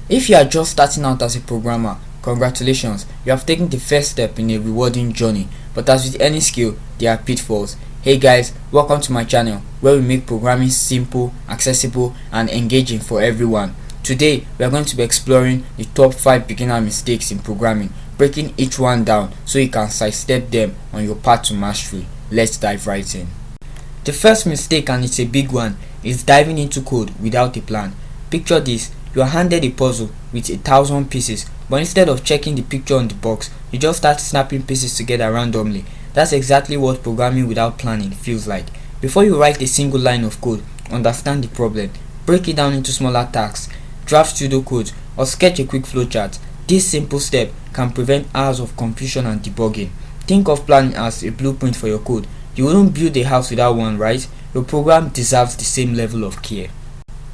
If you are just starting out as a programmer, congratulations, you have taken the first step in a rewarding journey. But as with any skill, there are pitfalls. Hey guys, welcome to my channel where we make programming simple, accessible and engaging for everyone. Today, we are going to be exploring the top 5 beginner mistakes in programming, breaking each one down so you can sidestep them on your path to mastery. Let's dive right in. The first mistake, and it's a big one, is diving into code without a plan. Picture this. You are handed a puzzle with 1,000 pieces, but instead of checking the picture on the box, you just start snapping pieces together randomly. That's exactly what programming without planning feels like. Before you write a single line of code, understand the problem, break it down into smaller tasks, draft pseudocode, or sketch a quick flowchart. This simple step can prevent hours of confusion and debugging. Think of planning as a blueprint for your code. You wouldn't build a house without one, right? Your program deserves the same level of care.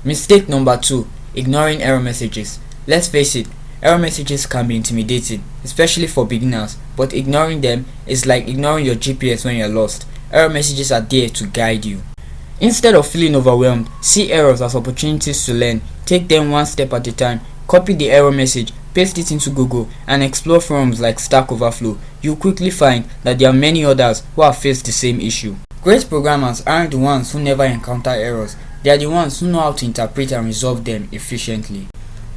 Mistake number 2. Ignoring error messages. Let's face it, error messages can be intimidating, especially for beginners, but ignoring them is like ignoring your GPS when you're lost. Error messages are there to guide you. Instead of feeling overwhelmed, see errors as opportunities to learn. Take them one step at a time. Copy the error message, paste it into Google, and explore forums like Stack Overflow. You'll quickly find that there are many others who have faced the same issue. Great programmers aren't the ones who never encounter errors. They are the ones who know how to interpret and resolve them efficiently.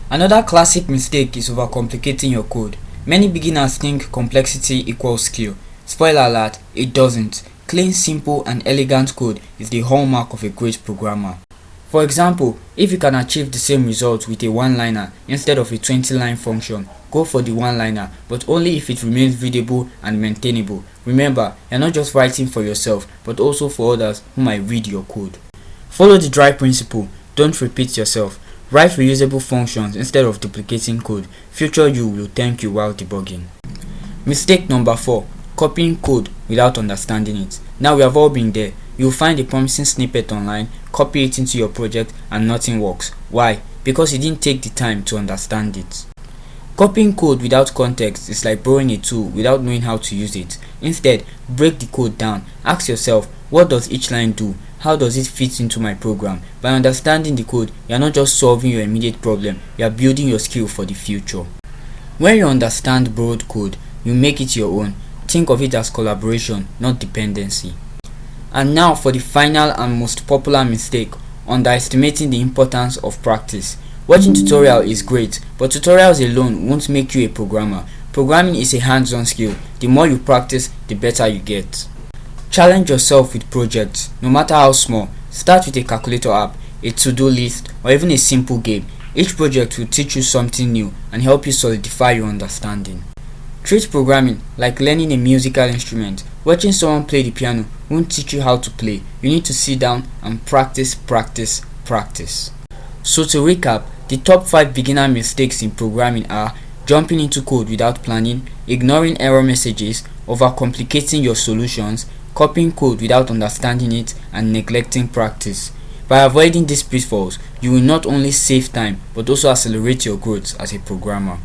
Another classic mistake is overcomplicating your code. Many beginners think complexity equals skill. Spoiler alert, it doesn't. Clean, simple and elegant code is the hallmark of a great programmer. For example, if you can achieve the same result with a one-liner instead of a 20-line function, go for the one-liner, but only if it remains readable and maintainable. Remember, you're not just writing for yourself, but also for others who might read your code. Follow the dry principle. Don't repeat yourself. Write reusable functions instead of duplicating code. Future you will thank you while debugging. Mistake number 4. Copying code without understanding it. Now we have all been there. You'll find a promising snippet online, copy it into your project and nothing works. Why? Because you didn't take the time to understand it. Copying code without context is like borrowing a tool without knowing how to use it. Instead, break the code down. Ask yourself, what does each line do? How does it fit into my program? By understanding the code, you are not just solving your immediate problem, you are building your skill for the future. When you understand borrowed code, you make it your own. Think of it as collaboration, not dependency. And now for the final and most popular mistake, underestimating the importance of practice. Watching tutorial is great, but tutorials alone won't make you a programmer. Programming is a hands-on skill. The more you practice, the better you get. Challenge yourself with projects, no matter how small. Start with a calculator app, a to-do list, or even a simple game. Each project will teach you something new and help you solidify your understanding. Treat programming like learning a musical instrument. Watching someone play the piano won't teach you how to play. You need to sit down and practice. So to recap, the top 5 beginner mistakes in programming are jumping into code without planning, ignoring error messages, overcomplicating your solutions, copying code without understanding it, and neglecting practice. By avoiding these pitfalls, you will not only save time but also accelerate your growth as a programmer.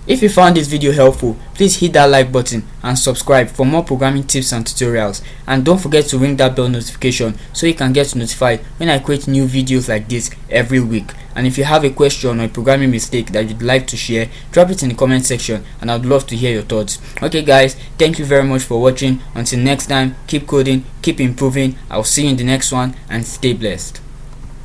If you found this video helpful, please hit that like button and subscribe for more programming tips and tutorials. And don't forget to ring that bell notification so you can get notified when I create new videos like this every week. And if you have a question or a programming mistake that you'd like to share, drop it in the comment section and I'd love to hear your thoughts. Okay guys, thank you very much for watching. Until next time, keep coding, keep improving. I'll see you in the next one and stay blessed.